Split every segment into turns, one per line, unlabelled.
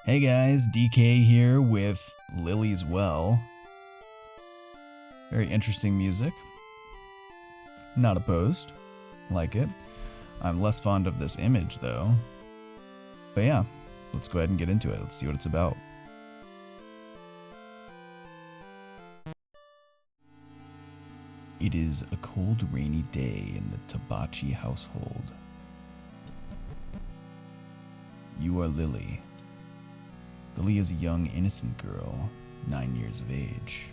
Hey guys, DK here with Lily's Well. Very interesting music. Not opposed. Like it. I'm less fond of this image though. But yeah, let's go ahead and get into it. Let's see what it's about. It is a cold, rainy day in the Tabachi household. You are Lily. Lily is a young, innocent girl, 9 years of age.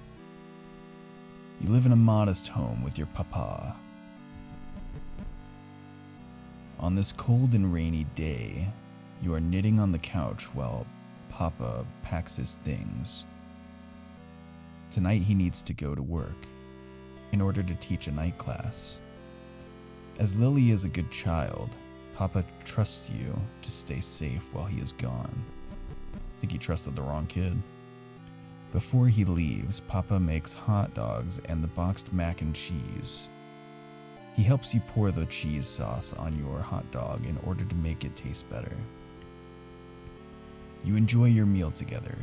You live in a modest home with your papa. On this cold and rainy day, you are knitting on the couch while Papa packs his things. Tonight he needs to go to work in order to teach a night class. As Lily is a good child, Papa trusts you to stay safe while he is gone. I think he trusted the wrong kid. Before he leaves, Papa makes hot dogs and the boxed mac and cheese. He helps you pour the cheese sauce on your hot dog in order to make it taste better. You enjoy your meal together,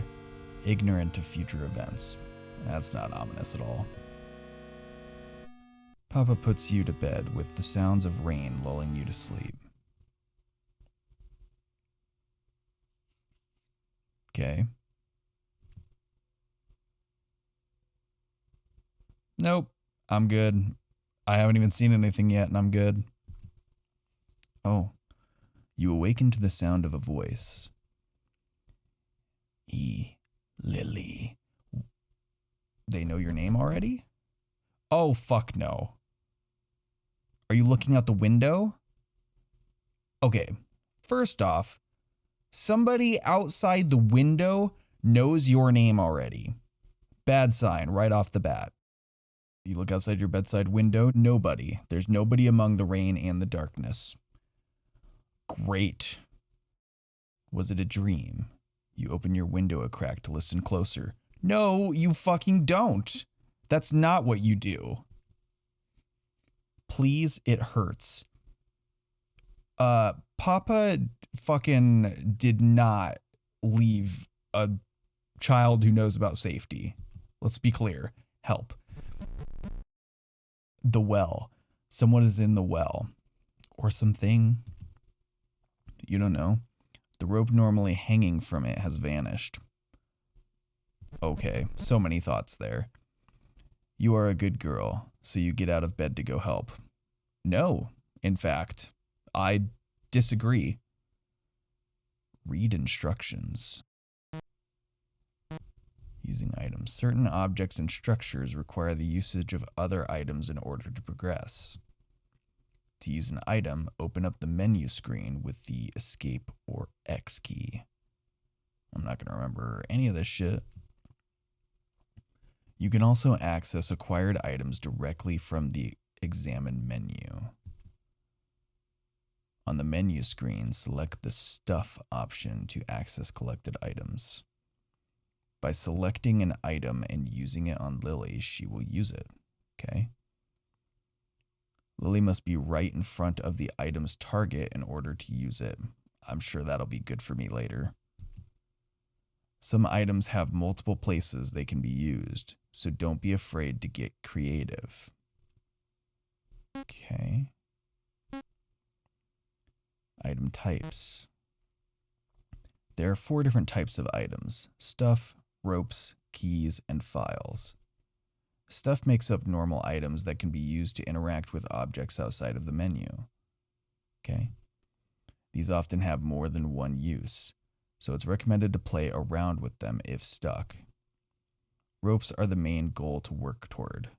ignorant of future events. That's not ominous at all. Papa puts you to bed with the sounds of rain lulling you to sleep. Okay. Nope, I'm good. I haven't even seen anything yet and I'm good. Oh, you awaken to the sound of a voice. Lily. They know your name already? Oh, fuck no. Are you looking out the window? Okay, first off, somebody outside the window knows your name already. Bad sign right off the bat. You look outside your bedside window, nobody. There's nobody among the rain and the darkness. Great. Was it a dream? You open your window a crack to listen closer. No, you fucking don't. That's not what you do. Please, it hurts. Papa fucking did not leave a child who knows about safety. Let's be clear. Help. The well. Someone is in the well. Or something. You don't know. The rope normally hanging from it has vanished. Okay, so many thoughts there. You are a good girl, so you get out of bed to go help. No, in fact, I disagree. Read instructions. Using items. Certain objects and structures require the usage of other items in order to progress. To use an item, open up the menu screen with the escape or X key. I'm not going to remember any of this shit. You can also access acquired items directly from the examine menu. On the menu screen, select the Stuff option to access collected items. By selecting an item and using it on Lily, she will use it. Okay? Lily must be right in front of the item's target in order to use it. I'm sure that'll be good for me later. Some items have multiple places they can be used, so don't be afraid to get creative. Okay. Item types. There are 4 different types of items: stuff, ropes, keys, and files. Stuff makes up normal items that can be used to interact with objects outside of the menu. Okay. These often have more than one use, so it's recommended to play around with them if stuck. Ropes are the main goal to work toward.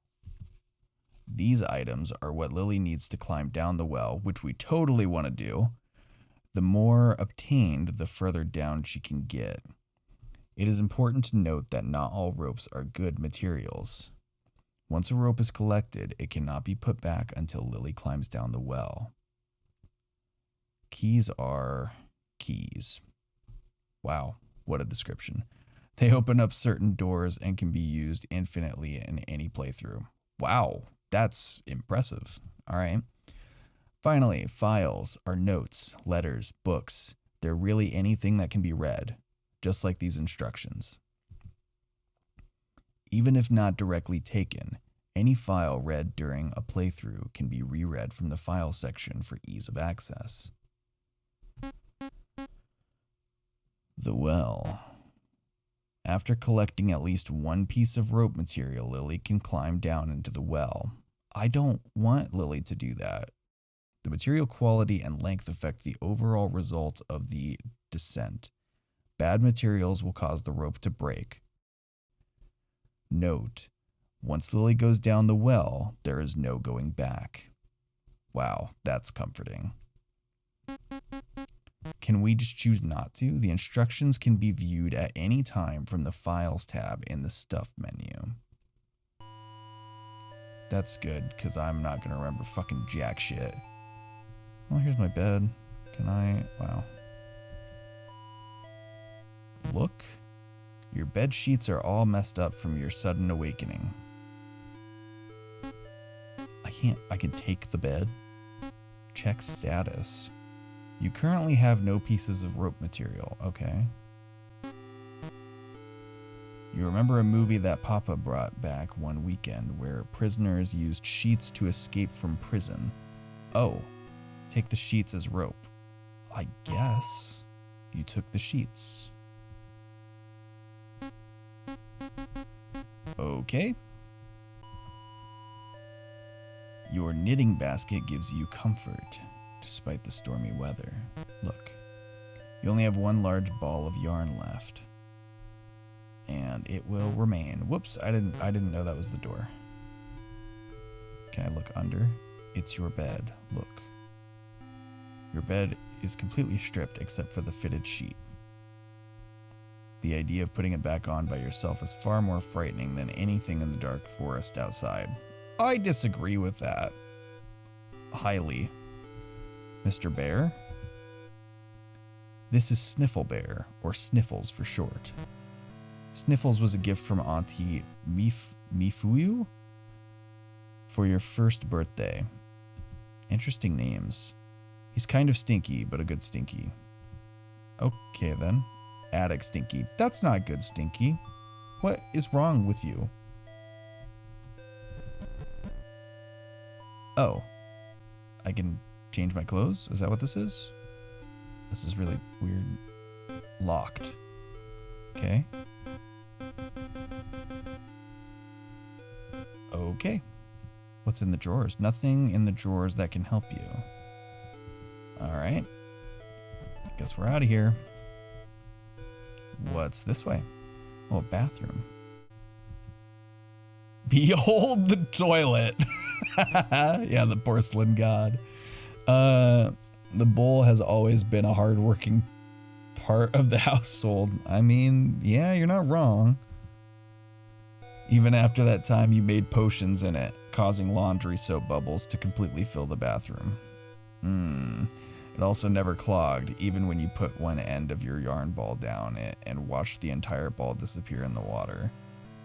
These items are what Lily needs to climb down the well, which we totally want to do. The more obtained, the further down she can get. It is important to note that not all ropes are good materials. Once a rope is collected, it cannot be put back until Lily climbs down the well. Keys are keys. Wow, what a description. They open up certain doors and can be used infinitely in any playthrough. Wow, that's impressive. All right. Finally, files are notes, letters, books. They're really anything that can be read. just like these instructions. Even if not directly taken, any file read during a playthrough can be reread from the file section for ease of access. The well. After collecting at least one piece of rope material, Lily can climb down into the well. I don't want Lily to do that. The material quality and length affect the overall result of the descent. Bad materials will cause the rope to break. Note, once Lily goes down the well, there is no going back. Wow, that's comforting. Can we just choose not to? The instructions can be viewed at any time from the Files tab in the Stuff menu. That's good, because I'm not going to remember fucking jack shit. Well, here's my bed. Can I? Wow. Look. Your bed sheets are all messed up from your sudden awakening. I can take the bed. Check status. You currently have no pieces of rope material. Okay. You remember a movie that Papa brought back one weekend where prisoners used sheets to escape from prison. Oh, take the sheets as rope. I guess you took the sheets. Okay. Your knitting basket gives you comfort, despite the stormy weather. Look, you only have one large ball of yarn left. And it will remain. Whoops, I didn't know that was the door. Can I look under? It's your bed. Look. Your bed is completely stripped except for the fitted sheet. The idea of putting it back on by yourself is far more frightening than anything in the dark forest outside. I disagree with that. Highly. Mr. Bear? This is Sniffle Bear, or Sniffles for short. Sniffles was a gift from Auntie Mifuyu for your first birthday. Interesting names. He's kind of stinky, but a good stinky. Okay then. Attic Stinky. That's not good, Stinky. What is wrong with you? Oh. I can change my clothes? Is that what this is? This is really weird. Locked. Okay. Okay. What's in the drawers? Nothing in the drawers that can help you. Alright. Guess we're out of here. What's this way? Oh, a bathroom. Behold the toilet. Yeah, the porcelain god. The bowl has always been a hardworking part of the household. I mean, yeah, you're not wrong. Even after that time you made potions in it, causing laundry soap bubbles to completely fill the bathroom. It also never clogged, even when you put one end of your yarn ball down it and watched the entire ball disappear in the water.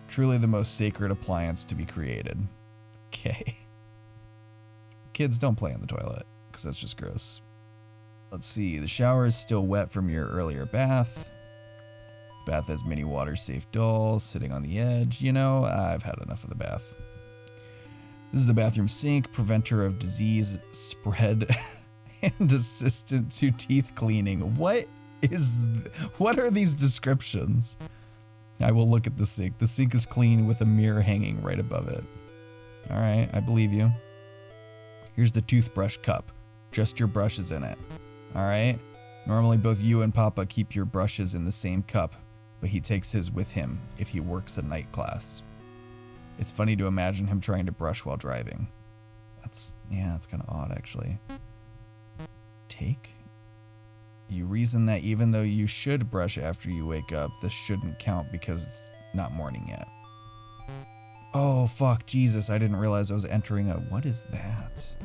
Truly the most sacred appliance to be created. Okay. Kids, don't play in the toilet, because that's just gross. Let's see, the shower is still wet from your earlier bath. The bath has many water-safe dolls sitting on the edge. You know, I've had enough of the bath. This is the bathroom sink, preventer of disease spread and assistant to teeth cleaning. What are these descriptions? I will look at the sink. The sink is clean with a mirror hanging right above it. All right, I believe you. Here's the toothbrush cup. Just your brushes in it. All right? Normally both you and Papa keep your brushes in the same cup, but he takes his with him if he works a night class. It's funny to imagine him trying to brush while driving. That's kind of odd, actually. Take? You reason that even though you should brush after you wake up, this shouldn't count because it's not morning yet. Oh, fuck, Jesus, I didn't realize I was entering a... What is that?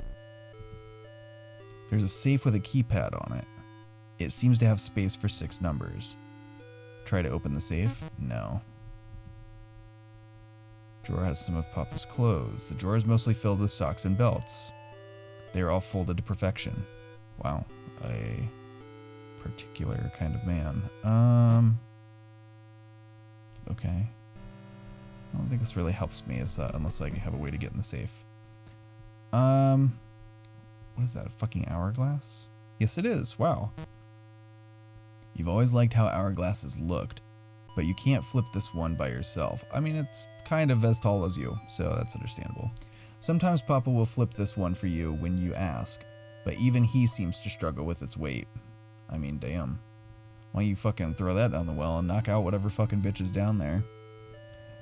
There's a safe with a keypad on it. It seems to have space for 6 numbers. Try to open the safe? No. Drawer has some of Papa's clothes. The drawer is mostly filled with socks and belts. They are all folded to perfection. Wow, a particular kind of man. okay. I don't think this really helps me unless I have a way to get in the safe. What is that, a fucking hourglass? Yes, it is. Wow. You've always liked how hourglasses looked, but you can't flip this one by yourself. I mean, it's kind of as tall as you, so that's understandable. Sometimes Papa will flip this one for you when you ask, but even he seems to struggle with its weight. I mean, damn. Why don't you fucking throw that down the well and knock out whatever fucking bitch is down there?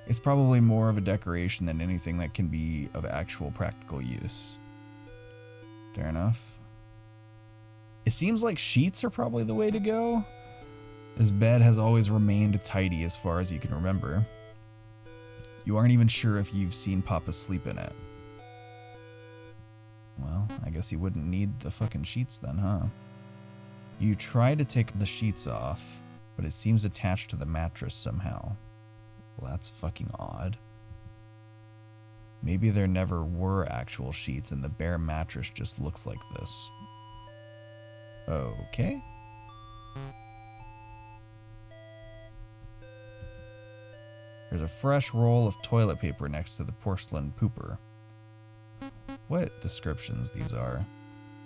It's probably more of a decoration than anything that can be of actual practical use. Fair enough. It seems like sheets are probably the way to go. This bed has always remained tidy as far as you can remember. You aren't even sure if you've seen Papa sleep in it. Well, I guess he wouldn't need the fucking sheets then, huh? You try to take the sheets off, but it seems attached to the mattress somehow. Well, that's fucking odd. Maybe there never were actual sheets and the bare mattress just looks like this. Okay. There's a fresh roll of toilet paper next to the porcelain pooper. What descriptions these are.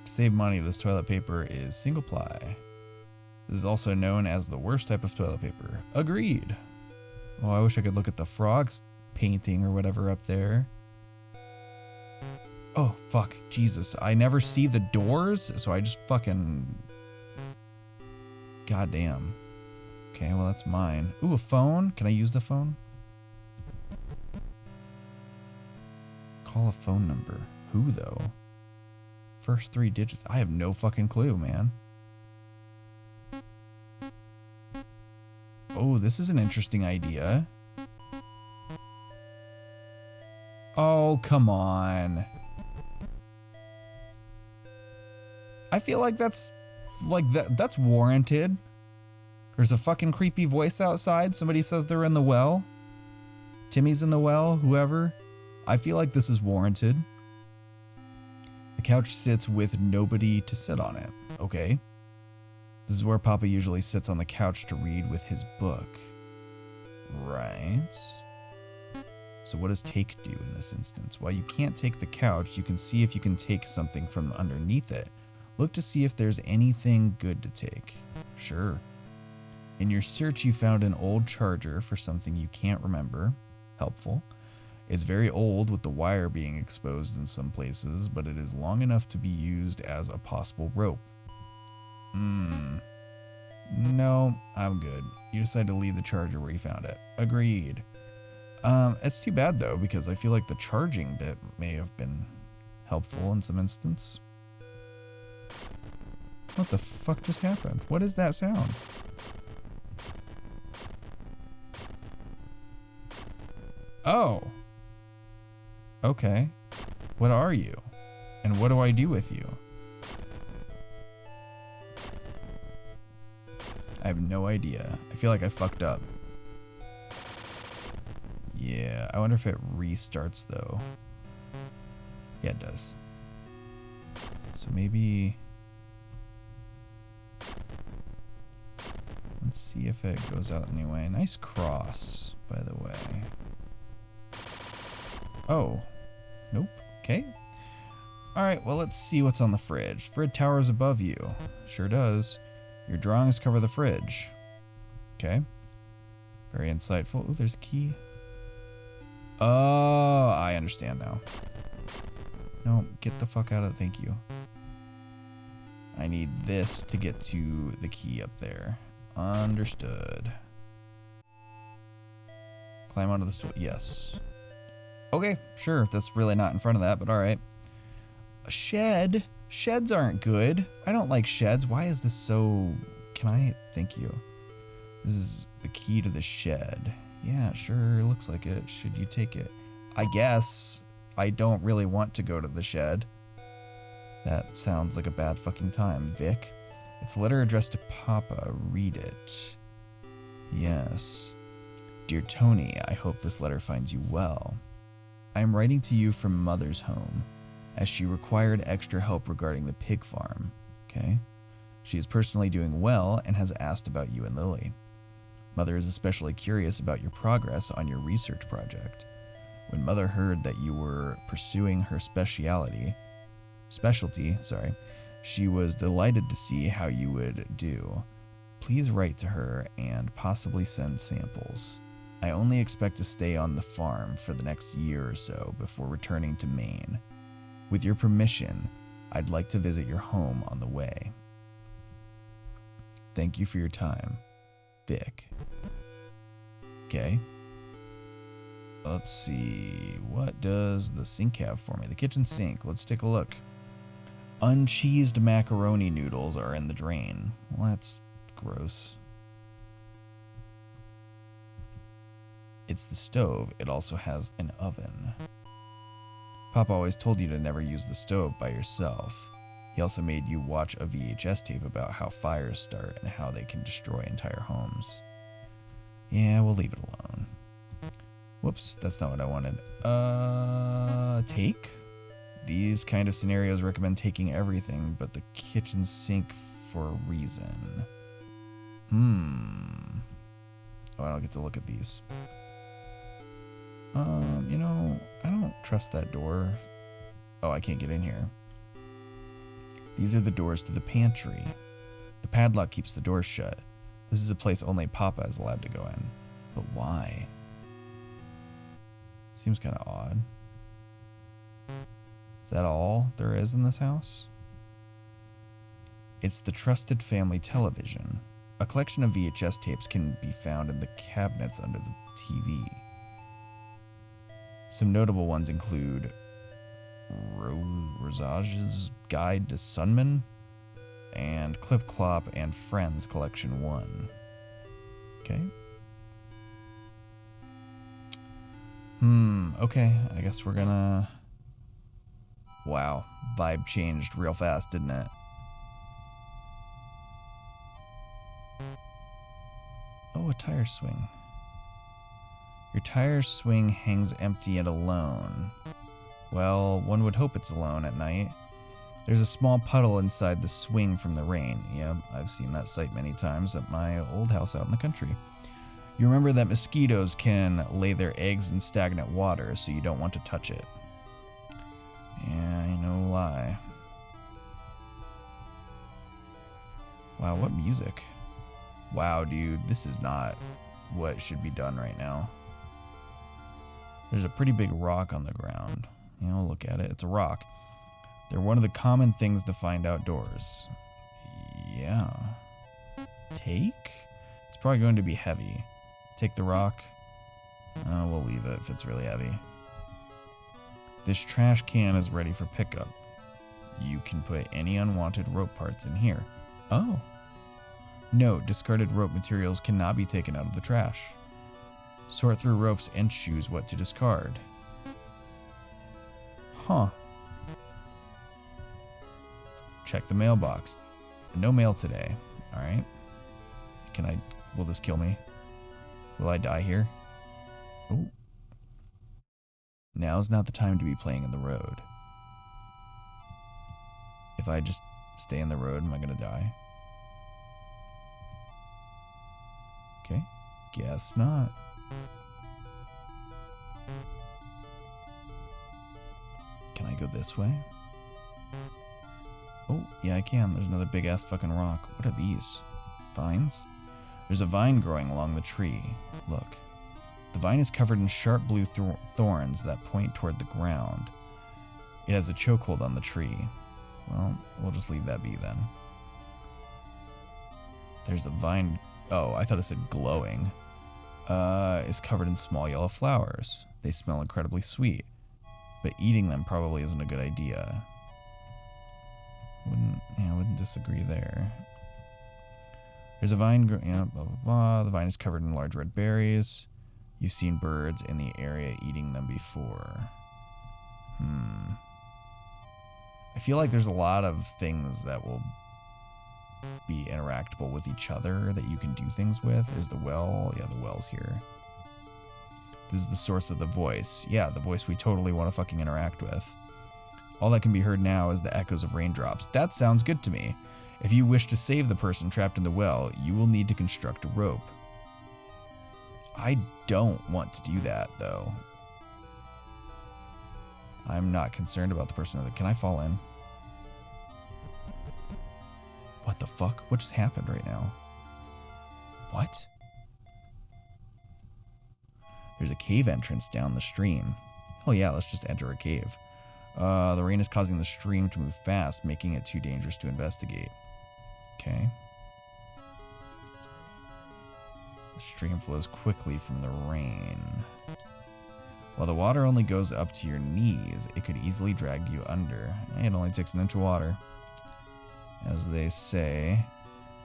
To save money, this toilet paper is single ply. This is also known as the worst type of toilet paper. Agreed. Oh, I wish I could look at the frogs painting or whatever up there. Oh, fuck. Jesus. I never see the doors, so I just fucking... Goddamn. Okay, well, that's mine. Ooh, a phone? Can I use the phone? Call a phone number. Who, though? First 3 digits. I have no fucking clue, man. Oh, this is an interesting idea. Oh, come on. I feel like that's warranted. There's a fucking creepy voice outside. Somebody says they're in the well. Timmy's in the well, whoever. I feel like this is warranted. The couch sits with nobody to sit on it. Okay. This is where Papa usually sits on the couch to read with his book. Right. So what does take do in this instance? While you can't take the couch, you can see if you can take something from underneath it. Look to see if there's anything good to take. Sure. In your search, you found an old charger for something you can't remember. Helpful. It's very old with the wire being exposed in some places, but it is long enough to be used as a possible rope. No, I'm good. You decided to leave the charger where you found it. Agreed. It's too bad though, because I feel like the charging bit may have been helpful in some instance. What the fuck just happened? What is that sound? Oh. Okay. What are you? And what do I do with you? I have no idea. I feel like I fucked up. Yeah, I wonder if it restarts though. Yeah, it does. So maybe... Let's see if it goes out anyway. Nice cross, by the way. Oh. Nope. Okay. Alright, well, let's see what's on the fridge. Fridge towers above you. Sure does. Your drawings cover the fridge. Okay. Very insightful. Ooh, there's a key. Oh, I understand now. No, get the fuck out of it. Thank you. I need this to get to the key up there. Understood. Climb onto the stool. Yes. Okay, sure. That's really not in front of that, but all right. A shed. Sheds aren't good. I don't like sheds. Why is this so... Can I... Thank you. This is the key to the shed. Yeah, sure. Looks like it. Should you take it? I guess. I don't really want to go to the shed. That sounds like a bad fucking time. Vic? It's a letter addressed to Papa. Read it. Yes. Dear Tony, I hope this letter finds you well. I am writing to you from Mother's home, as she required extra help regarding the pig farm. Okay? She is personally doing well and has asked about you and Lily. Mother is especially curious about your progress on your research project. When Mother heard that you were pursuing her specialty, she was delighted to see how you would do. Please write to her and possibly send samples. I only expect to stay on the farm for the next year or so before returning to Maine. With your permission, I'd like to visit your home on the way. Thank you for your time, Vic. Okay. Let's see. What does the sink have for me? The kitchen sink. Let's take a look. Uncheesed macaroni noodles are in the drain. Well, that's gross. It's the stove. It also has an oven. Papa always told you to never use the stove by yourself. He also made you watch a VHS tape about how fires start and how they can destroy entire homes. Yeah, we'll leave it alone. Whoops, that's not what I wanted. Take? These kind of scenarios recommend taking everything but the kitchen sink for a reason. Oh, I don't get to look at these. You know, I don't trust that door. Oh, I can't get in here. These are the doors to the pantry. The padlock keeps the doors shut. This is a place only Papa is allowed to go in. But why? Seems kind of odd. Is that all there is in this house? It's the Trusted Family Television. A collection of VHS tapes can be found in the cabinets under the TV. Some notable ones include Rosage's Guide to Sunman and Clip Clop and Friends Collection 1. Okay. Okay, I guess we're gonna... Wow, vibe changed real fast, didn't it? Oh, a tire swing. Your tire swing hangs empty and alone. Well, one would hope it's alone at night. There's a small puddle inside the swing from the rain. Yep, I've seen that sight many times at my old house out in the country. You remember that mosquitoes can lay their eggs in stagnant water, so you don't want to touch it. Yeah, I no lie. Wow, what music? Wow, dude, this is not what should be done right now. There's a pretty big rock on the ground. You know, look at it. It's a rock. They're one of the common things to find outdoors. Yeah. Take? It's probably going to be heavy. Take the rock. We'll leave it if it's really heavy. This trash can is ready for pickup. You can put any unwanted rope parts in here. Oh. Note, discarded rope materials cannot be taken out of the trash. Sort through ropes and choose what to discard. Huh. Check the mailbox. No mail today. Alright. Will this kill me? Will I die here? Oh. Now's not the time to be playing in the road. If I just stay in the road, am I gonna die? Okay. Guess not. Can I go this way? Oh, yeah, I can. There's another big ass fucking rock. What are these? Vines? There's a vine growing along the tree. Look. The vine is covered in sharp blue thorns that point toward the ground. It has a chokehold on the tree. Well, we'll just leave that be then. There's a vine... Oh, I thought it said glowing. Is covered in small yellow flowers. They smell incredibly sweet. But eating them probably isn't a good idea. Wouldn't disagree there. There's a vine, blah, blah, blah. The vine is covered in large red berries. You've seen birds in the area eating them before. I feel like there's a lot of things that will be interactable with each other that you can do things with. Is the well? Yeah, the well's here. This is the source of the voice. Yeah, the voice we totally want to fucking interact with. All that can be heard now is the echoes of raindrops. That sounds good to me. If you wish to save the person trapped in the well, you will need to construct a rope. I don't want to do that, though. I'm not concerned about the person. Can I fall in? What the fuck? What just happened right now? What? There's a cave entrance down the stream. Oh yeah, let's just enter a cave. The rain is causing the stream to move fast, making it too dangerous to investigate. Okay. The stream flows quickly from the rain. While the water only goes up to your knees, it could easily drag you under. It only takes an inch of water. As they say,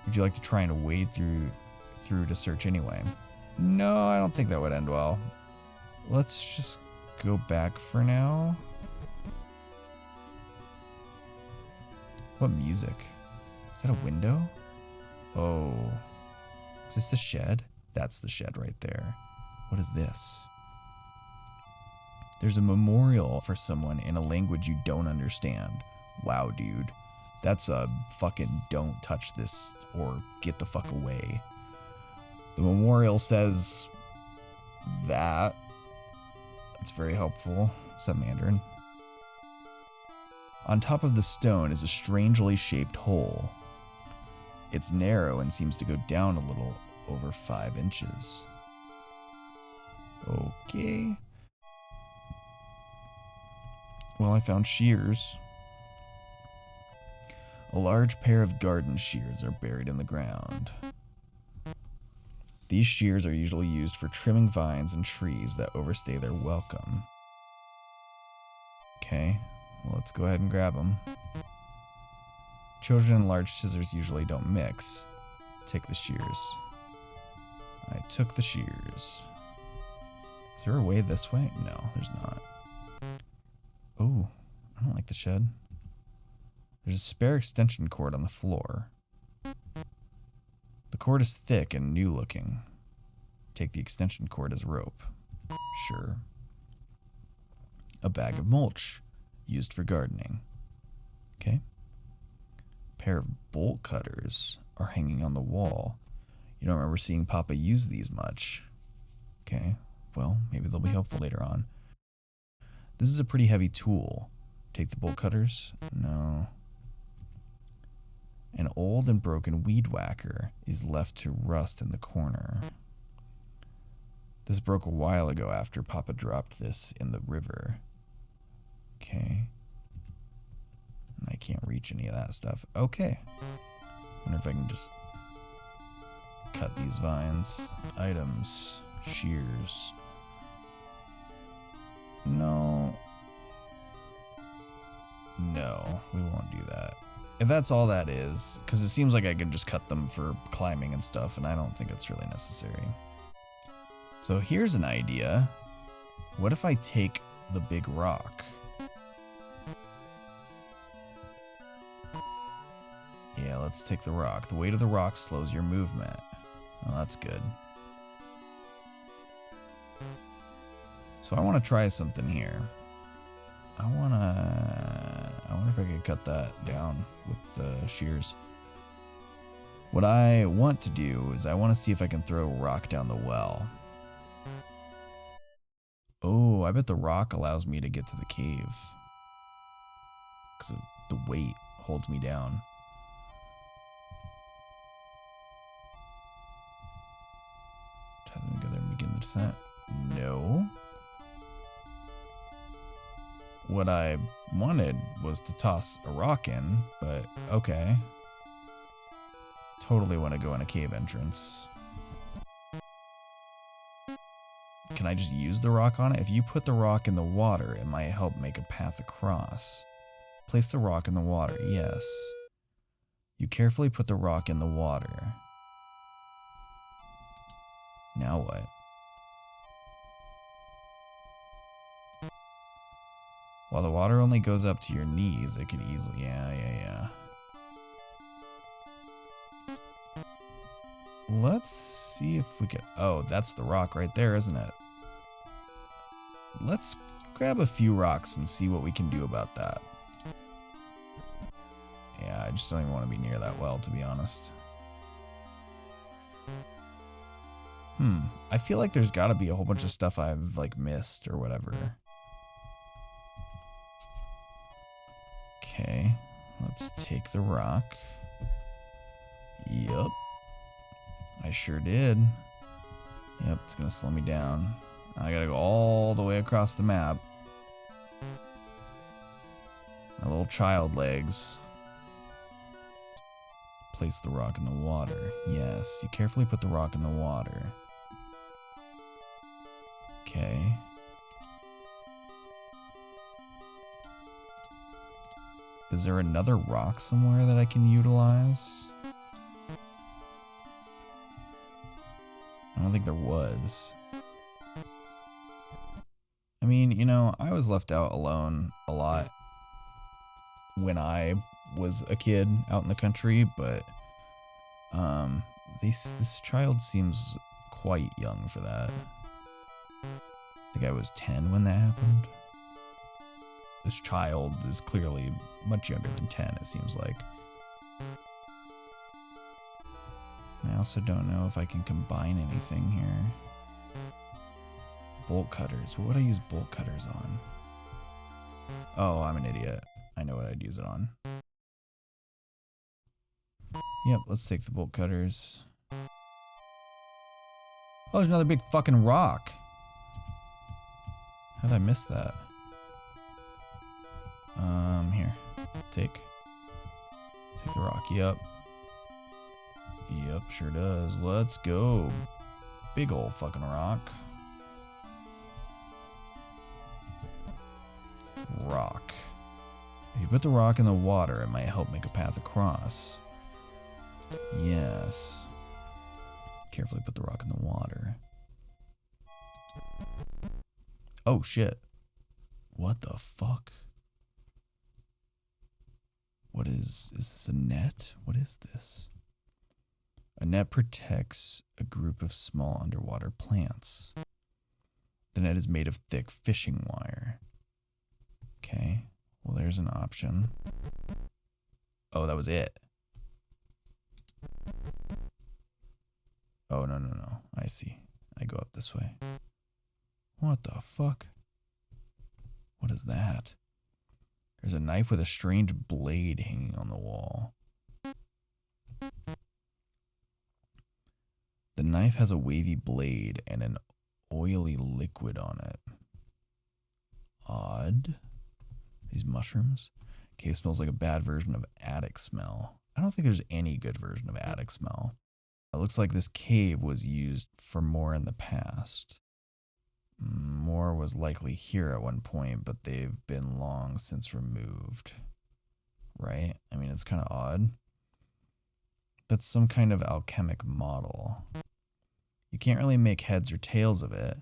would you like to try and wade through to search anyway? No, I don't think that would end well. Let's just go back for now. What music? Is that a window? Oh. Is this the shed? That's the shed right there. What is this? There's a memorial for someone in a language you don't understand. Wow, dude. That's a fucking don't touch this or get the fuck away. The memorial says that. It's very helpful. Is that Mandarin? On top of the stone is a strangely shaped hole. It's narrow and seems to go down a little over 5 inches. Okay. Well, I found shears. A large pair of garden shears are buried in the ground. These shears are usually used for trimming vines and trees that overstay their welcome. Okay, well, let's go ahead and grab them. Children and large scissors usually don't mix. Take the shears. I took the shears. Is there a way this way? No, there's not. Oh, I don't like the shed. There's a spare extension cord on the floor. The cord is thick and new looking. Take the extension cord as rope. Sure. A bag of mulch, used for gardening. Okay. A pair of bolt cutters are hanging on the wall. You don't remember seeing Papa use these much. Okay, well, maybe they'll be helpful later on. This is a pretty heavy tool. Take the bolt cutters? No. An old and broken weed whacker is left to rust in the corner. This broke a while ago after Papa dropped this in the river. Okay. And I can't reach any of that stuff. Okay. Wonder if I can just cut these vines. Items. Shears. No. No, we won't do that. If that's all that is, because it seems like I can just cut them for climbing and stuff, and I don't think it's really necessary. So here's an idea. What if I take the big rock? Yeah, let's take the rock. The weight of the rock slows your movement. Well, that's good. So I want to try something here. I wonder if I could cut that down with the shears. What I want to do is I want to see if I can throw a rock down the well. Oh, I bet the rock allows me to get to the cave. Because the weight holds me down. Try them together and begin the descent. No. What I wanted was to toss a rock in, but okay. Totally want to go in a cave entrance. Can I just use the rock on it? If you put the rock in the water, it might help make a path across. Place the rock in the water, yes. You carefully put the rock in the water. Now what? While the water only goes up to your knees, it could easily... Yeah. Let's see if we can... Oh, that's the rock right there, isn't it? Let's grab a few rocks and see what we can do about that. Yeah, I just don't even want to be near that well, to be honest. I feel like there's gotta be a whole bunch of stuff I've, like, missed or whatever. Okay, let's take the rock. Yup. I sure did. Yep, it's gonna slow me down. I gotta go all the way across the map. My little child legs. Place the rock in the water. Yes, you carefully put the rock in the water. Okay. Is there another rock somewhere that I can utilize? I don't think there was. I mean, you know, I was left out alone a lot when I was a kid out in the country, but this child seems quite young for that. I think I was 10 when that happened. This child is clearly much younger than 10, it seems like. I also don't know if I can combine anything here. Bolt cutters. What would I use bolt cutters on? Oh, I'm an idiot. I know what I'd use it on. Yep, let's take the bolt cutters. Oh, there's another big fucking rock. How did I miss that? Here. Take the rock. Yep. Yep, sure does. Let's go. Big old fucking rock. Rock. If you put the rock in the water, it might help make a path across. Yes. Carefully put the rock in the water. Oh shit. What the fuck? What is this a net? What is this? A net protects a group of small underwater plants. The net is made of thick fishing wire. Okay, well there's an option. Oh, that was it. Oh, no. I see. I go up this way. What the fuck? What is that? There's a knife with a strange blade hanging on the wall. The knife has a wavy blade and an oily liquid on it. Odd. These mushrooms? Okay, it smells like a bad version of attic smell. I don't think there's any good version of attic smell. It looks like this cave was used for more in the past. More was likely here at one point, but they've been long since removed. Right? I mean, it's kind of odd. That's some kind of alchemic model. You can't really make heads or tails of it,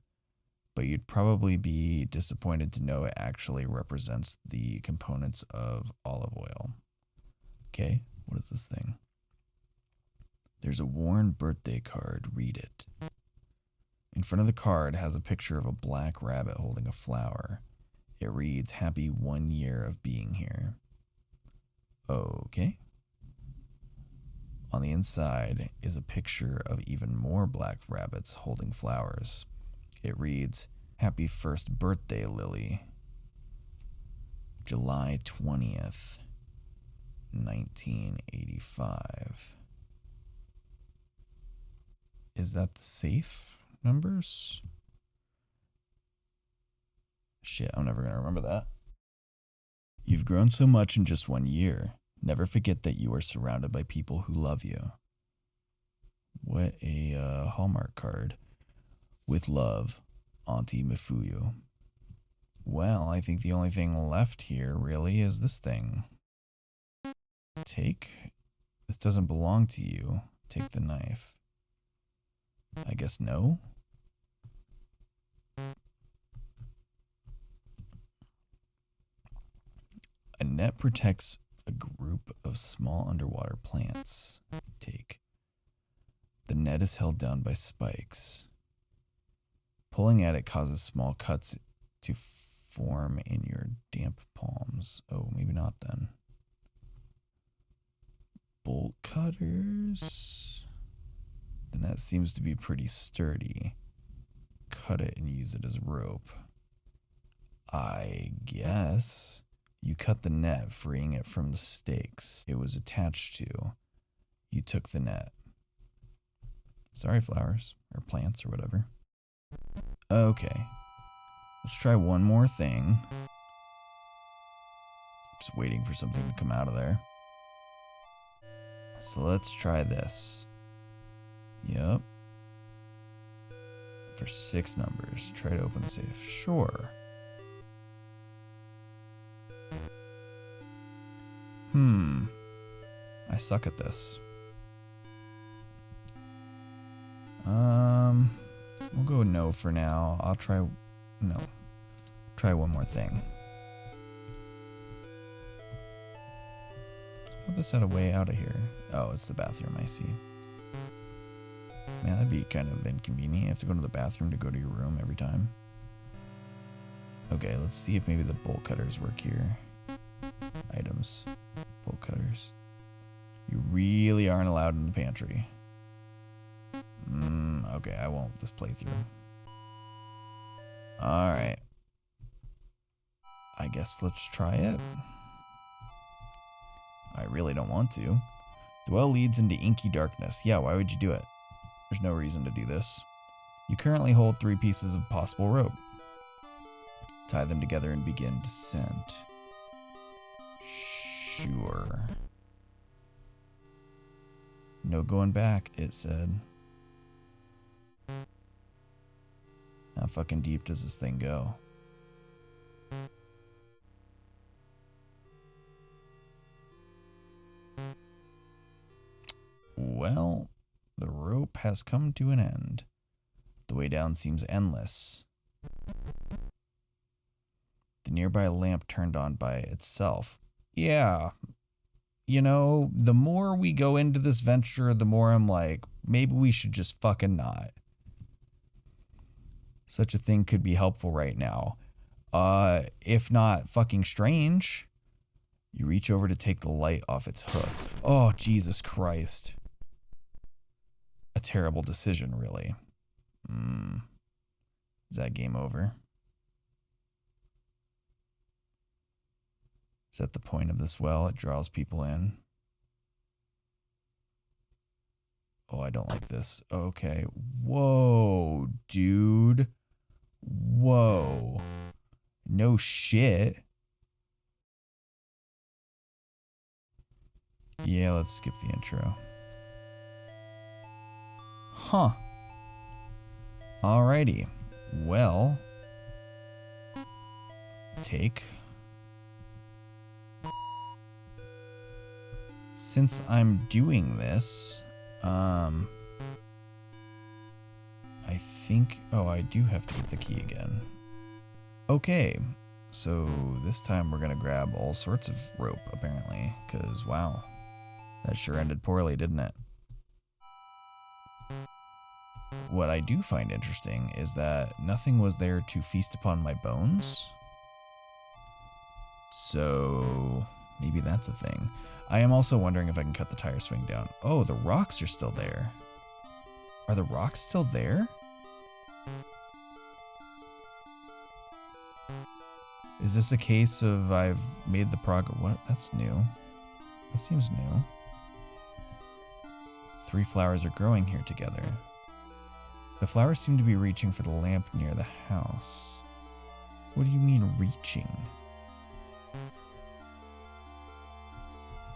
but you'd probably be disappointed to know it actually represents the components of olive oil. Okay, what is this thing? There's a worn birthday card. Read it. In front of the card has a picture of a black rabbit holding a flower. It reads, "Happy 1 year of being here." Okay. On the inside is a picture of even more black rabbits holding flowers. It reads, "Happy first birthday, Lily. July 20th, 1985. Is that the safe numbers? Shit, I'm never going to remember that. You've grown so much in just 1 year. Never forget that you are surrounded by people who love you. What a Hallmark card. With love, Auntie Mifuyu. Well, I think the only thing left here really is this thing. Take. This doesn't belong to you. Take the knife. I guess no. A net protects a group of small underwater plants. Take. The net is held down by spikes. Pulling at it causes small cuts to form in your damp palms. Oh, maybe not then. Bolt cutters. The And that seems to be pretty sturdy. Cut it and use it as rope. I guess you cut the net, freeing it from the stakes it was attached to. You took the net. Sorry, flowers, or plants, or whatever. Okay. Let's try one more thing. Just waiting for something to come out of there. So let's try this. Yep. For 6 numbers. Try to open the safe. Sure. I suck at this. We'll go no for now. I'll try... No. Try one more thing. I thought this had a way out of here. Oh, it's the bathroom, I see. Man, that'd be kind of inconvenient. You have to go to the bathroom to go to your room every time. Okay, let's see if maybe the bolt cutters work here. Items. Bolt cutters. You really aren't allowed in the pantry. Okay, I won't this playthrough. Alright. I guess let's try it. I really don't want to. The well leads into inky darkness. Yeah, why would you do it? There's no reason to do this. You currently hold 3 pieces of possible rope. Tie them together and begin descent. Sure. No going back, it said. How fucking deep does this thing go? Well, the rope has come to an end. The way down seems endless. The nearby lamp turned on by itself. Yeah. You know, the more we go into this venture, the more I'm like, maybe we should just fucking not. Such a thing could be helpful right now. If not fucking strange. You reach over to take the light off its hook. Oh, Jesus Christ. A terrible decision, really. Is that game over? Is that the point of this well? It draws people in. Oh, I don't like this. Okay. Whoa, dude. Whoa. No shit. Yeah, let's skip the intro. Huh. Alrighty. Well. Take. Since I'm doing this, I think... Oh, I do have to get the key again. Okay. So this time we're going to grab all sorts of rope, apparently. Because, wow. That sure ended poorly, didn't it? What I do find interesting is that nothing was there to feast upon my bones. So maybe that's a thing. I am also wondering if I can cut the tire swing down. Oh, the rocks are still there. Are the rocks still there? Is this a case of I've made the progress? What? That's new. That seems new. 3 flowers are growing here together. The flowers seem to be reaching for the lamp near the house. What do you mean reaching?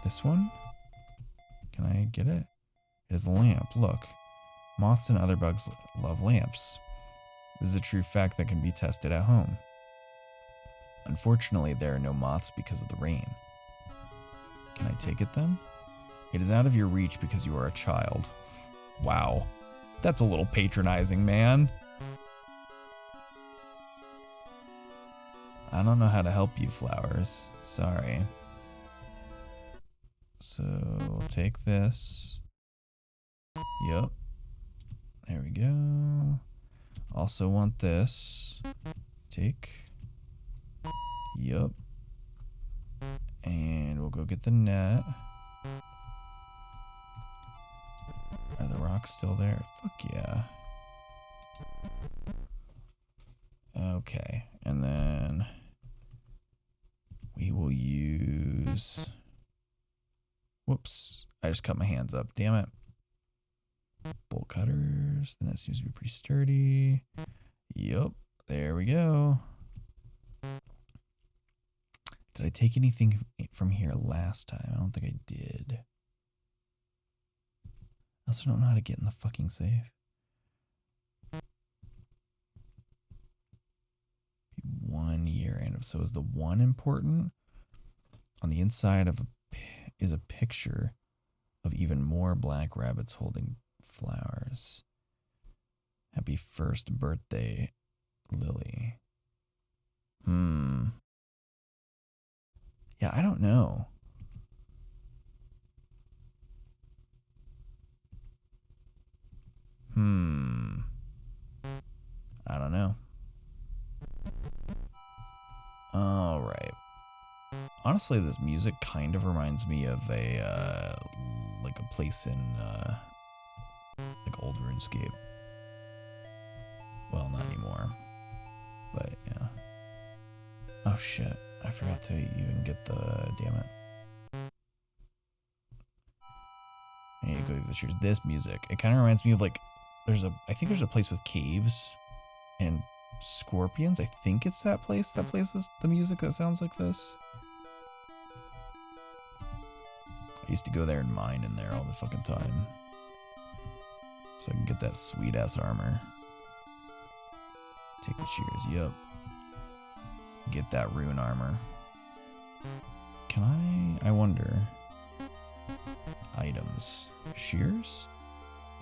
This one? Can I get it? It is a lamp, look. Moths and other bugs love lamps. This is a true fact that can be tested at home. Unfortunately, there are no moths because of the rain. Can I take it then? It is out of your reach because you are a child. Wow. That's a little patronizing, man. I don't know how to help you, flowers. Sorry. So we'll take this. Yup. There we go. Also want this. Take. Yup. And we'll go get the net. Are the rocks block still there? Fuck yeah. Okay, and then we will use... Whoops, I just cut my hands up, damn it. Bolt cutters, then that seems to be pretty sturdy. Yup, there we go. Did I take anything from here last time? I don't think I did. I also don't know how to get in the fucking safe. 1 year end of, so is the 1 important? On the inside of is a picture of even more black rabbits holding flowers. Happy first birthday, Lily. Yeah, I don't know. I don't know. All right. Honestly, this music kind of reminds me of a like a place in like old RuneScape. Well, not anymore, but yeah. Oh shit! I forgot to even get the damn it. I need to go to the church. This music, it kind of reminds me of like I think there's a place with caves and scorpions. I think it's that place. That place is the music that sounds like this. I used to go there and mine in there all the fucking time. So I can get that sweet ass armor. Take the shears, yep. Get that rune armor. Can I wonder. Items. Shears?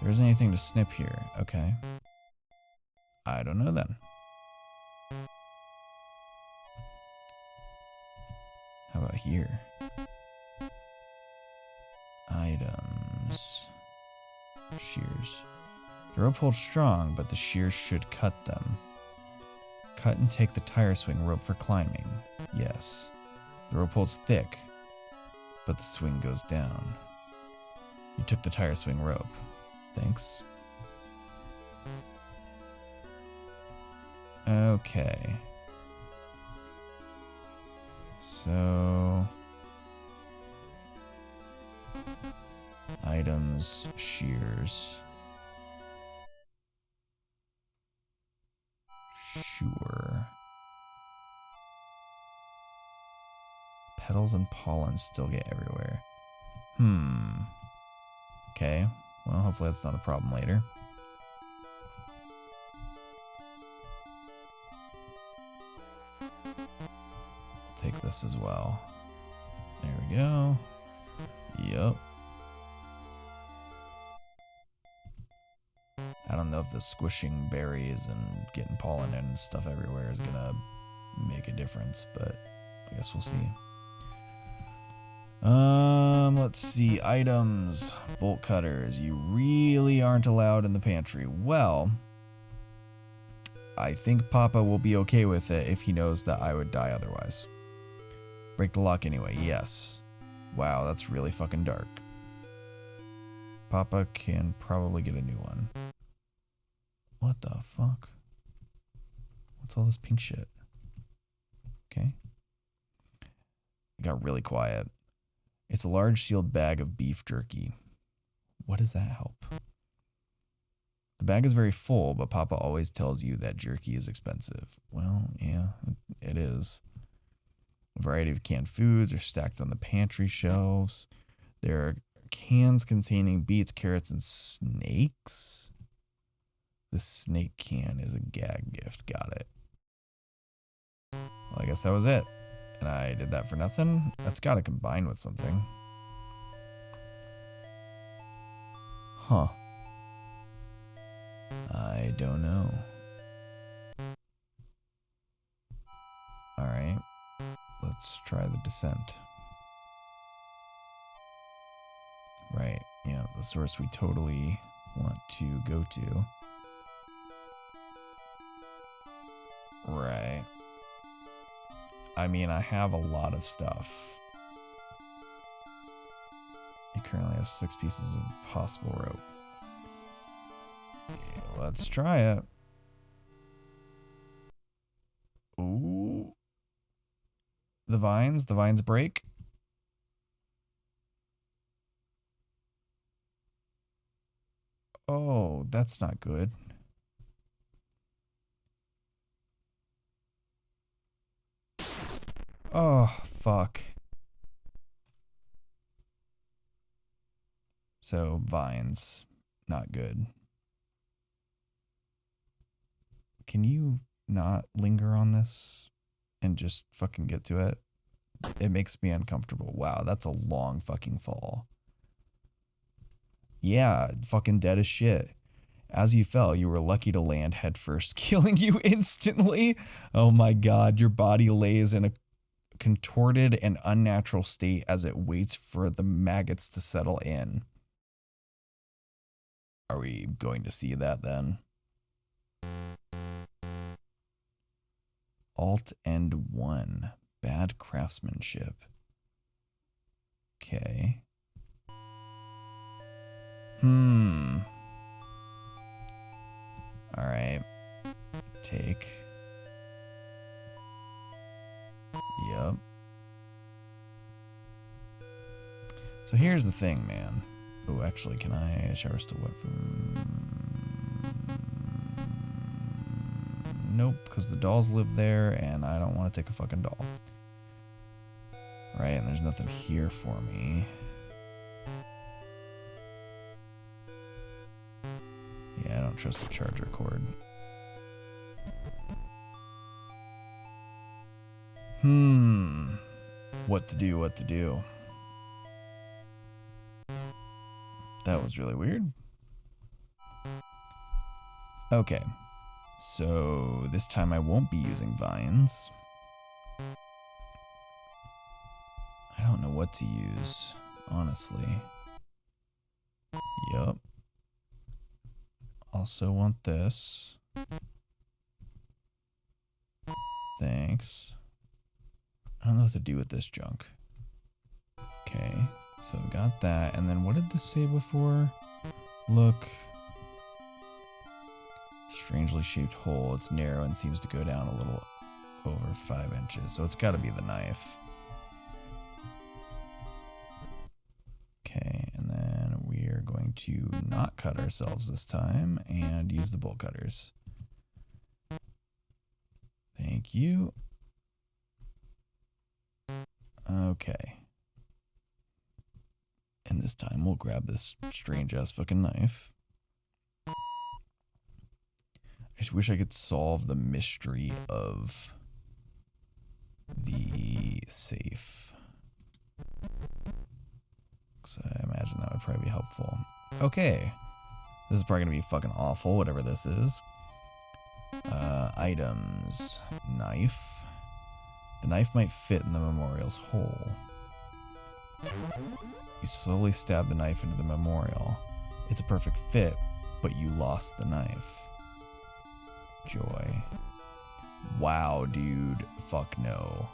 There isn't anything to snip here. Okay. I don't know then. How about here? Items. Shears. The rope holds strong, but the shears should cut them. Cut and take the tire swing rope for climbing. Yes. The rope holds thick, but the swing goes down. You took the tire swing rope. Thanks. Okay. So... items, shears. Sure. Petals and pollen still get everywhere. Okay. Well, hopefully that's not a problem later. I'll take this as well. There we go. Yup. I don't know if the squishing berries and getting pollen and stuff everywhere is gonna make a difference, but I guess we'll see. Let's see. Items. Bolt cutters. You really aren't allowed in the pantry. Well, I think Papa will be okay with it if he knows that I would die otherwise. Break the lock anyway. Yes. Wow, that's really fucking dark. Papa can probably get a new one. What the fuck? What's all this pink shit? Okay. It got really quiet. It's a large sealed bag of beef jerky. What does that help? The bag is very full, but Papa always tells you that jerky is expensive. Well, yeah, it is. A variety of canned foods are stacked on the pantry shelves. There are cans containing beets, carrots, and snakes. The snake can is a gag gift. Got it. Well, I guess that was it. And I did that for nothing? That's got to combine with something. Huh. I don't know. Alright. Let's try the descent. Right. Yeah, the source we totally want to go to. Right. I mean, I have a lot of stuff. It currently has 6 pieces of possible rope. Let's try it. Ooh. The vines break. Oh, that's not good. Oh, fuck. So, vines, not good. Can you not linger on this and just fucking get to it? It makes me uncomfortable. Wow, that's a long fucking fall. Yeah, fucking dead as shit. As you fell, you were lucky to land headfirst, killing you instantly. Oh my god, your body lays in a contorted and unnatural state as it waits for the maggots to settle in. Are we going to see that then? Alt End 1. Bad craftsmanship. Okay. Alright. Take. Yep. So here's the thing, man. Oh, actually, can I shower still wet Nope, because the dolls live there, and I don't want to take a fucking doll. Right, and there's nothing here for me. Yeah, I don't trust the charger cord. What to do? That was really weird. Okay. So this time I won't be using vines. I don't know what to use, honestly. Yup. Also want this. Thanks. I don't know what to do with this junk. Okay, so got that. And then what did this say before? Look. Strangely shaped hole. It's narrow and seems to go down a little over 5 inches. So it's got to be the knife. Okay, and then we are going to not cut ourselves this time and use the bolt cutters. Thank you. Okay. And this time we'll grab this strange ass fucking knife. I just wish I could solve the mystery of the safe. So I imagine that would probably be helpful. Okay. This is probably going to be fucking awful, whatever this is. Items. Knife. The knife might fit in the memorial's hole. You slowly stab the knife into the memorial. It's a perfect fit, but you lost the knife. Joy. Wow, dude. Fuck no.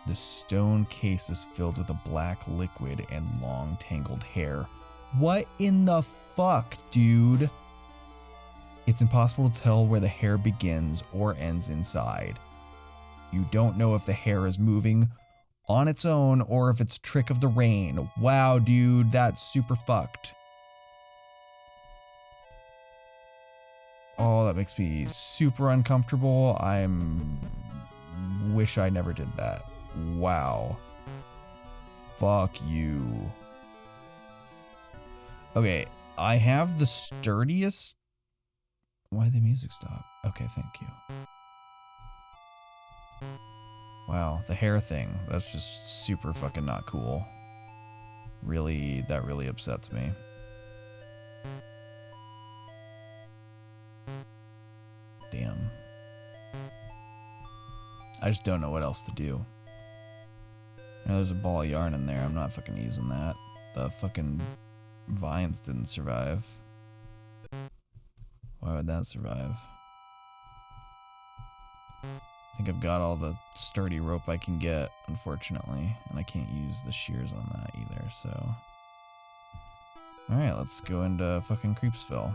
The stone case is filled with a black liquid and long tangled hair. What in the fuck, dude? It's impossible to tell where the hair begins or ends inside. You don't know if the hair is moving on its own or if it's a trick of the rain. Wow, dude, that's super fucked. Oh, that makes me super uncomfortable. Wish I never did that. Wow. Fuck you. Okay, I have the sturdiest... Why did the music stop? Okay, thank you. Wow, the hair thing. That's just super fucking not cool. Really, that really upsets me. Damn. I just don't know what else to do. You know, there's a ball of yarn in there. I'm not fucking using that. The fucking vines didn't survive. Why would that survive? I think I've got all the sturdy rope I can get, unfortunately. And I can't use the shears on that either, so... Alright, let's go into fucking Creepsville.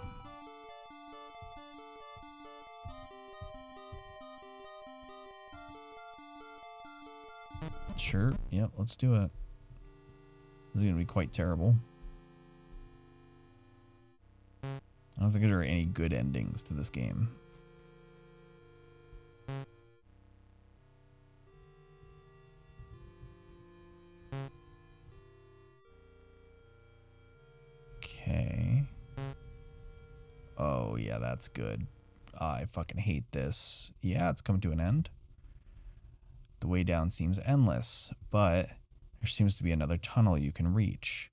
Sure, yep, let's do it. This is gonna be quite terrible. I don't think there are any good endings to this game. Okay. Oh, yeah, that's good. I fucking hate this. Yeah, it's coming to an end. The way down seems endless, but there seems to be another tunnel you can reach.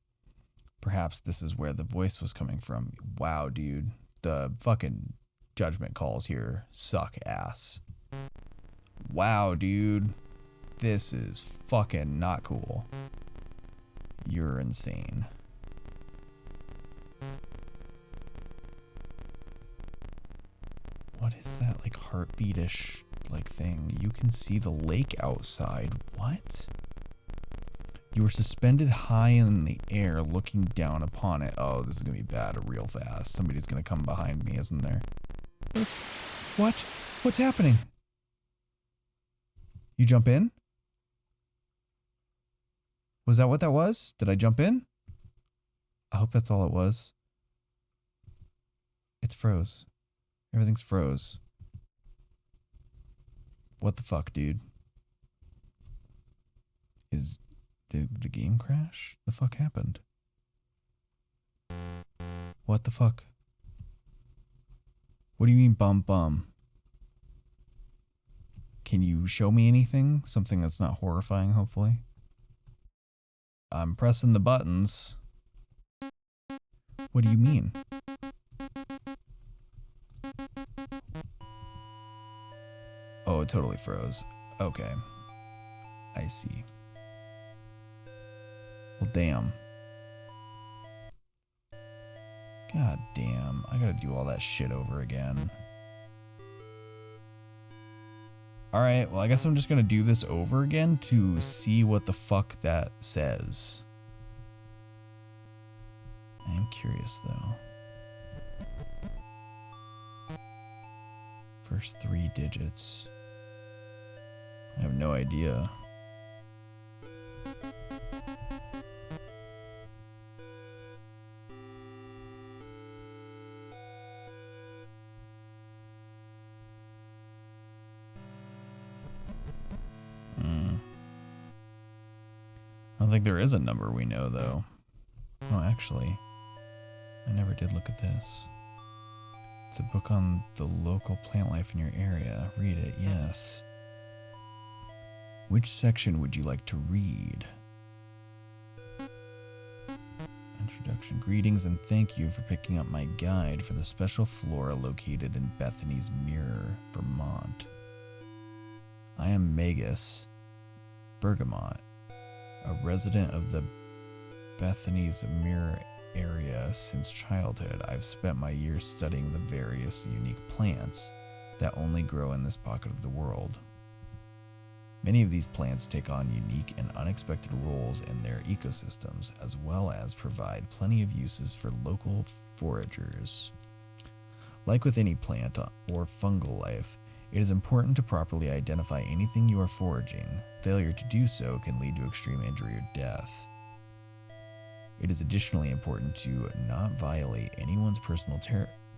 Perhaps this is where the voice was coming from. Wow, dude. The fucking judgment calls here suck ass. Wow, dude. This is fucking not cool. You're insane. What is that, like, heartbeatish, like, thing? You can see the lake outside. What? You were suspended high in the air, looking down upon it. Oh, this is gonna be bad real fast. Somebody's gonna come behind me, isn't there? What? What's happening? You jump in? Was that what that was? Did I jump in? I hope that's all it was. It's froze. Everything's froze. What the fuck, dude? Did the game crash? The fuck happened? What the fuck? What do you mean bum? Can you show me anything? Something that's not horrifying, hopefully. I'm pressing the buttons. What do you mean? Oh, it totally froze. Okay. I see. Well, damn. God damn. I gotta do all that shit over again. Alright, well, I guess I'm just gonna do this over again to see what the fuck that says. I am curious, though. First 3 digits. I have no idea. I don't think there is a number we know, though. Oh, actually, I never did look at this. It's a book on the local plant life in your area. Read it, yes. Which section would you like to read? Introduction. Greetings and thank you for picking up my guide for the special flora located in Bethany's Mirror, Vermont. I am Magus Bergamot, a resident of the Bethany's Mirror area since childhood. I've spent my years studying the various unique plants that only grow in this pocket of the world. Many of these plants take on unique and unexpected roles in their ecosystems, as well as provide plenty of uses for local foragers. Like with any plant or fungal life, it is important to properly identify anything you are foraging. Failure to do so can lead to extreme injury or death. It is additionally important to not violate anyone's personal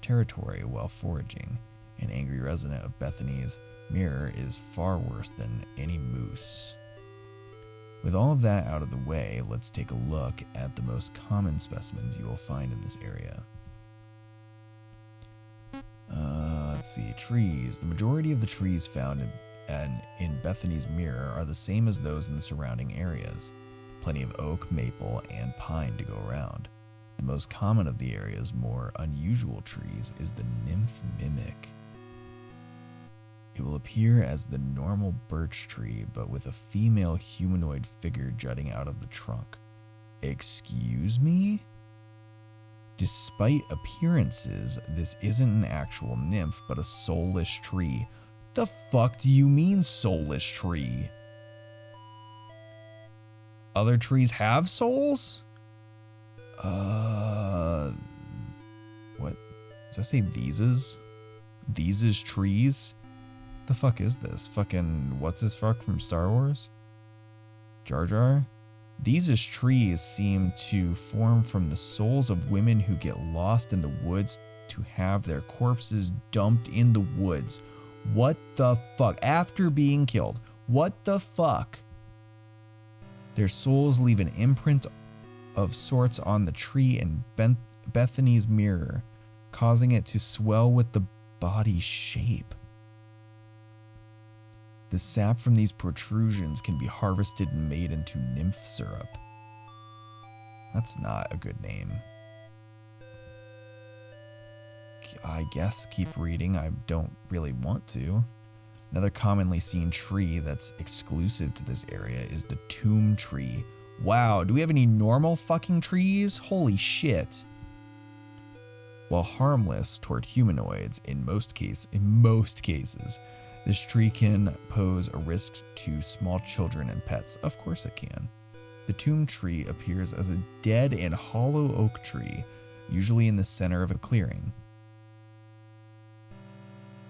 territory while foraging. An angry resident of Bethany's Mirror is far worse than any moose. With all of that out of the way, let's take a look at the most common specimens you will find in this area. Let's see, trees. The majority of the trees found in Bethany's Mirror are the same as those in the surrounding areas. Plenty of oak, maple, and pine to go around. The most common of the area's more unusual trees is the nymph mimic. It will appear as the normal birch tree, but with a female humanoid figure jutting out of the trunk. Excuse me? Despite appearances, this isn't an actual nymph, but a soulless tree. The fuck do you mean, soulless tree? Other trees have souls? What? Does that say theses? Theses trees? The fuck is this? Fucking what's this fuck from Star Wars? Jar Jar? Theses trees seem to form from the souls of women who get lost in the woods to have their corpses dumped in the woods. What the fuck? After being killed. What the fuck? Their souls leave an imprint of sorts on the tree and Bethany's mirror, causing it to swell with the body's shape. The sap from these protrusions can be harvested and made into nymph syrup. That's not a good name. I guess keep reading. I don't really want to. Another commonly seen tree that's exclusive to this area is the tomb tree. Wow, do we have any normal fucking trees? Holy shit. While harmless toward humanoids in most cases, this tree can pose a risk to small children and pets. Of course it can. The tomb tree appears as a dead and hollow oak tree, usually in the center of a clearing.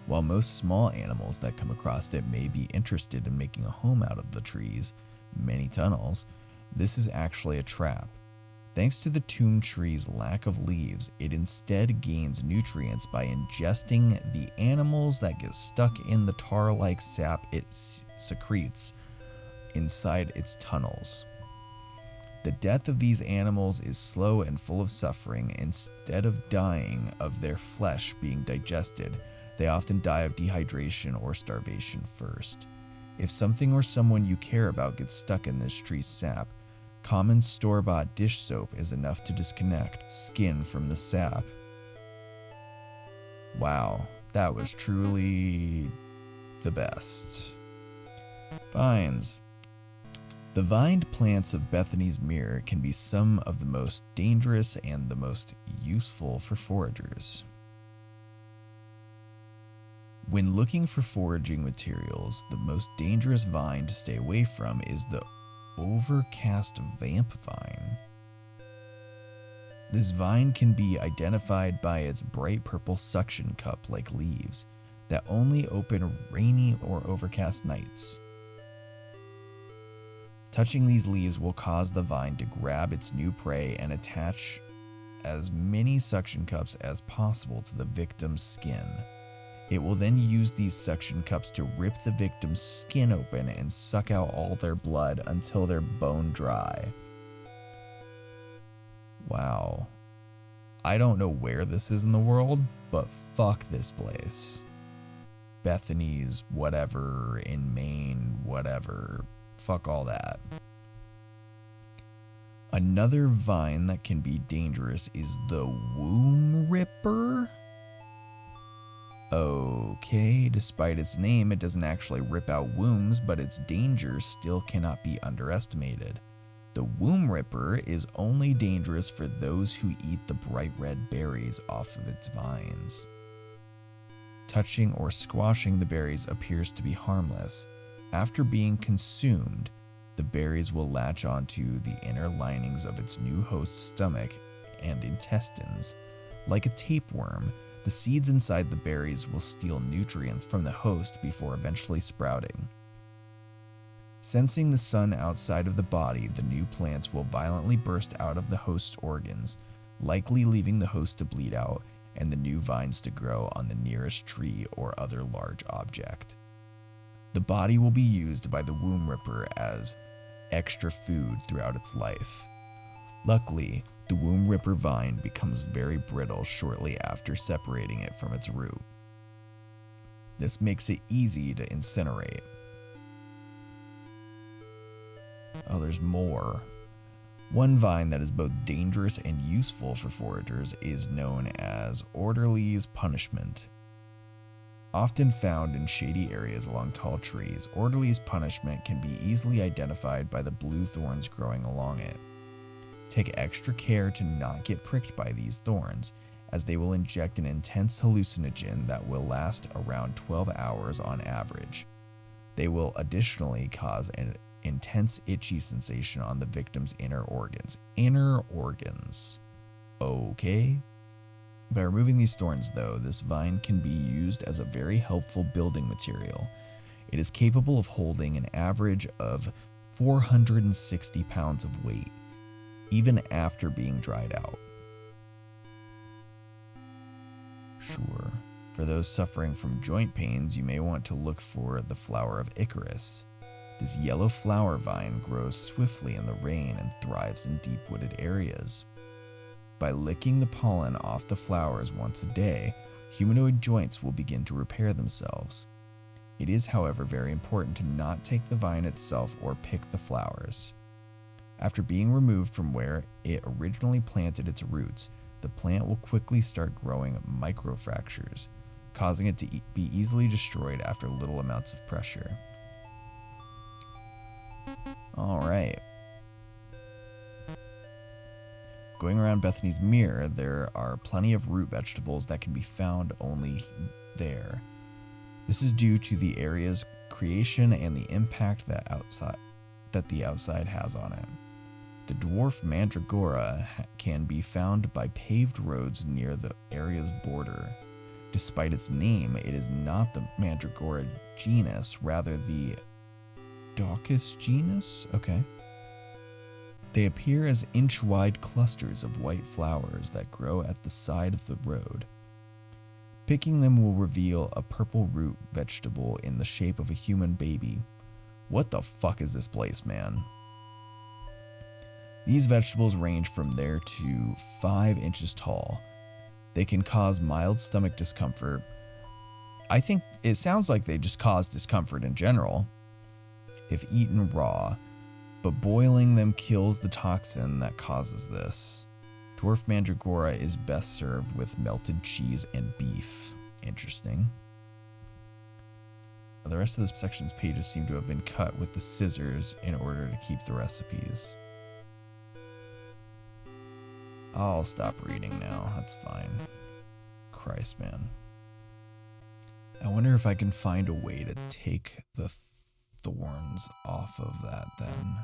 While most small animals that come across it may be interested in making a home out of the tree's many tunnels, this is actually a trap. Thanks to the tomb tree's lack of leaves, it instead gains nutrients by ingesting the animals that get stuck in the tar-like sap it secretes inside its tunnels. The death of these animals is slow and full of suffering. Instead of dying of their flesh being digested, they often die of dehydration or starvation first. If something or someone you care about gets stuck in this tree's sap, common store-bought dish soap is enough to disconnect skin from the sap. Wow, that was truly the best. Vines. The vined plants of Bethany's Mirror can be some of the most dangerous and the most useful for foragers. When looking for foraging materials, the most dangerous vine to stay away from is the overcast vamp vine. This vine can be identified by its bright purple suction cup-like leaves that only open rainy or overcast nights. Touching these leaves will cause the vine to grab its new prey and attach as many suction cups as possible to the victim's skin. It will then use these suction cups to rip the victim's skin open and suck out all their blood until they're bone dry. Wow. I don't know where this is in the world, but fuck this place. Bethany's, whatever, in Maine, whatever. Fuck all that. Another vine that can be dangerous is the womb ripper. Okay, despite its name, it doesn't actually rip out wombs, but its danger still cannot be underestimated. The womb ripper is only dangerous for those who eat the bright red berries off of its vines. Touching or squashing the berries appears to be harmless. After being consumed, the berries will latch onto the inner linings of its new host's stomach and intestines. Like a tapeworm, the seeds inside the berries will steal nutrients from the host before eventually sprouting. Sensing the sun outside of the body, the new plants will violently burst out of the host's organs, likely leaving the host to bleed out and the new vines to grow on the nearest tree or other large object. The body will be used by the womb ripper as extra food throughout its life. Luckily, the womb ripper vine becomes very brittle shortly after separating it from its root. This makes it easy to incinerate. Oh, there's more. One vine that is both dangerous and useful for foragers is known as Orderly's Punishment. Often found in shady areas along tall trees, Orderly's Punishment can be easily identified by the blue thorns growing along it. Take extra care to not get pricked by these thorns, as they will inject an intense hallucinogen that will last around 12 hours on average. They will additionally cause an intense itchy sensation on the victim's inner organs. Inner organs. Okay. By removing these thorns, though, this vine can be used as a very helpful building material. It is capable of holding an average of 460 pounds of weight, even after being dried out. Sure. For those suffering from joint pains, you may want to look for the flower of Icarus. This yellow flower vine grows swiftly in the rain and thrives in deep wooded areas. By licking the pollen off the flowers once a day, humanoid joints will begin to repair themselves. It is, however, very important to not take the vine itself or pick the flowers. After being removed from where it originally planted its roots, the plant will quickly start growing microfractures, causing it to be easily destroyed after little amounts of pressure. Alright. Going around Bethany's Mere, there are plenty of root vegetables that can be found only there. This is due to the area's creation and the impact that the outside has on it. The dwarf mandragora can be found by paved roads near the area's border. Despite its name, it is not the mandragora genus, rather the Daucus genus? Okay. They appear as inch-wide clusters of white flowers that grow at the side of the road. Picking them will reveal a purple root vegetable in the shape of a human baby. What the fuck is this place, man? These vegetables range from there to 5 inches tall. They can cause mild stomach discomfort. I think it sounds like they just cause discomfort in general if eaten raw, but boiling them kills the toxin that causes this. Dwarf mandragora is best served with melted cheese and beef. Interesting. The rest of this section's pages seem to have been cut with the scissors in order to keep the recipes. I'll stop reading now, that's fine. Christ, man. I wonder if I can find a way to take the thorns off of that then.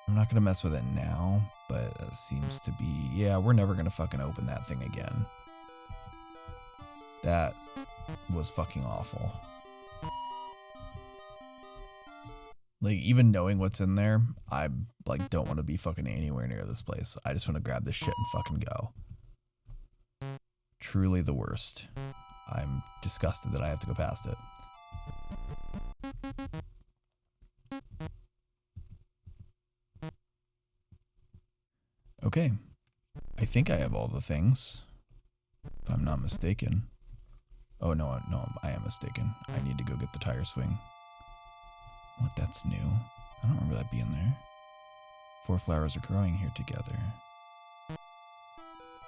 I'm not gonna mess with it now, but it seems to be, yeah, we're never gonna fucking open that thing again. That was fucking awful. Like, even knowing what's in there, I, like, don't want to be fucking anywhere near this place. I just want to grab this shit and fucking go. Truly the worst. I'm disgusted that I have to go past it. Okay. I think I have all the things, if I'm not mistaken. Oh, no, I am mistaken. I need to go get the tire swing. What, that's new? I don't remember that being there. 4 flowers are growing here together.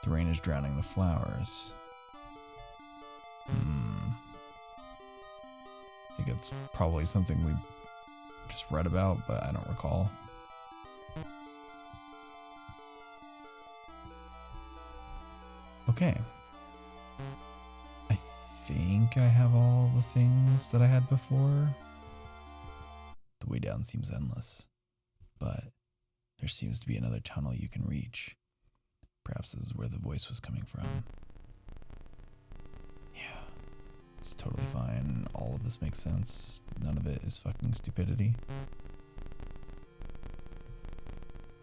The rain is drowning the flowers. I think it's probably something we just read about, but I don't recall. Okay. I think I have all the things that I had before. The way down seems endless, but there seems to be another tunnel you can reach. Perhaps this is where the voice was coming from. Yeah, it's totally fine. All of this makes sense. None of it is fucking stupidity.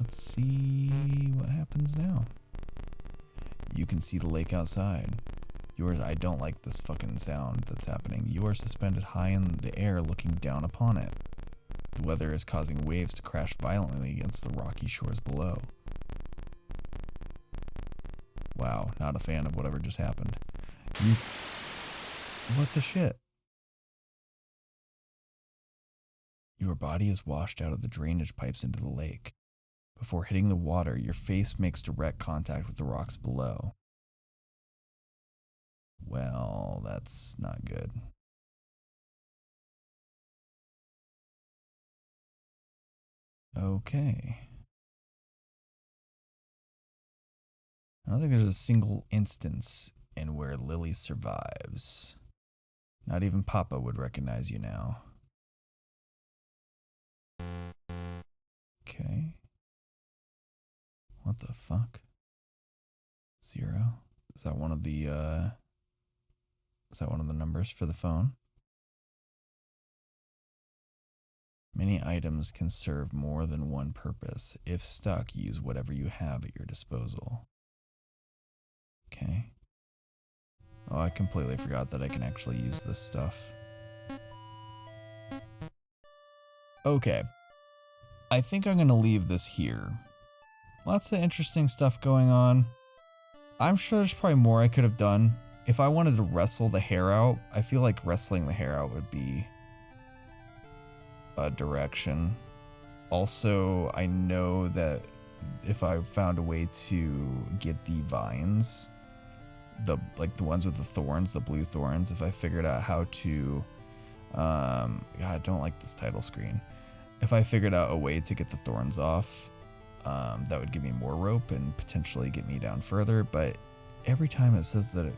Let's see what happens now. You can see the lake outside. I don't like this fucking sound that's happening. You are suspended high in the air looking down upon it. The weather is causing waves to crash violently against the rocky shores below. Wow, not a fan of whatever just happened. What the shit? Your body is washed out of the drainage pipes into the lake. Before hitting the water, your face makes direct contact with the rocks below. Well, that's not good. Okay. I don't think there's a single instance in where Lily survives. Not even Papa would recognize you now. Okay. What the fuck? 0? Is that one of the numbers for the phone? Many items can serve more than one purpose. If stuck, use whatever you have at your disposal. Okay. Oh, I completely forgot that I can actually use this stuff. Okay. I think I'm going to leave this here. Lots of interesting stuff going on. I'm sure there's probably more I could have done. If I wanted to wrestle the hair out, I feel like wrestling the hair out would be a direction. Also, I know that if I found a way to get the vines, the ones with the thorns, the blue thorns, if I figured out how to, God, I don't like this title screen. If I figured out a way to get the thorns off, that would give me more rope and potentially get me down further. But every time it says that it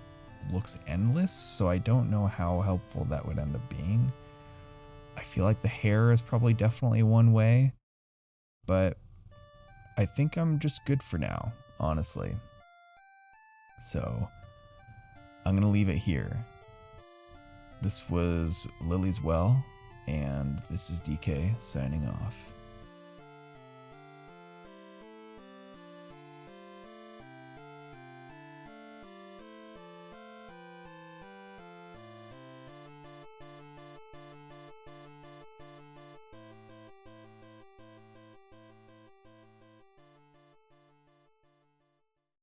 looks endless, so I don't know how helpful that would end up being. I feel like the hair is probably definitely one way, but I think I'm just good for now, honestly. So I'm going to leave it here. This was Lily's Well, and this is DK signing off.